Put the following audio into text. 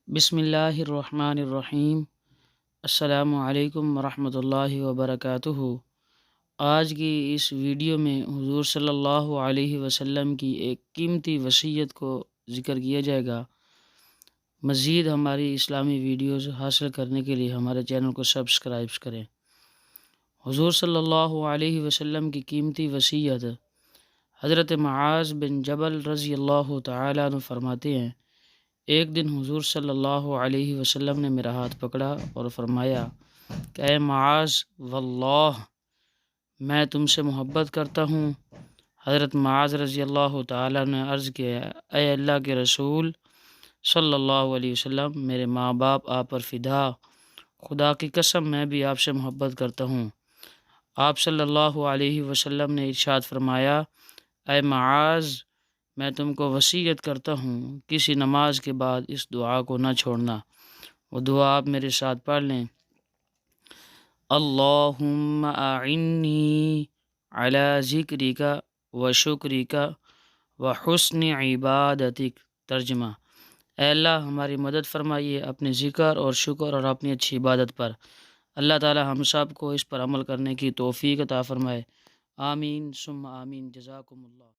بسم اللہ الرحمن الرحیم۔ السلام علیکم ورحمۃ اللہ وبرکاتہ۔ آج کی اس ویڈیو میں حضور صلی اللہ علیہ وسلم کی ایک قیمتی وصیت کو ذکر کیا جائے گا۔ مزید ہماری اسلامی ویڈیوز حاصل کرنے کے لیے ہمارے چینل کو سبسکرائب کریں۔ حضور صلی اللہ علیہ وسلم کی قیمتی وصیت۔ حضرت معاذ بن جبل رضی اللہ تعالیٰ عنہ فرماتے ہیں، ایک دن حضور صلی اللہ علیہ وسلم نے میرا ہاتھ پکڑا اور فرمایا کہ اے معاذ، واللہ میں تم سے محبت کرتا ہوں۔ حضرت معاذ رضی اللہ تعالیٰ نے عرض کیا، اے اللہ کے رسول صلی اللہ علیہ وسلم، میرے ماں باپ آپ پر فدا، خدا کی قسم میں بھی آپ سے محبت کرتا ہوں۔ آپ صلی اللہ علیہ وسلم نے ارشاد فرمایا، اے معاذ، میں تم کو وصیت کرتا ہوں، کسی نماز کے بعد اس دعا کو نہ چھوڑنا۔ وہ دعا آپ میرے ساتھ پڑھ لیں۔ اللہم اعنی علی ذکرک و شکرک و حسن عبادتک۔ ترجمہ: اے اللہ، ہماری مدد فرمائیے اپنے ذکر اور شکر اور اپنی اچھی عبادت پر۔ اللہ تعالی ہم سب کو اس پر عمل کرنے کی توفیق عطا فرمائے۔ آمین ثم آمین۔ جزاکم اللہ۔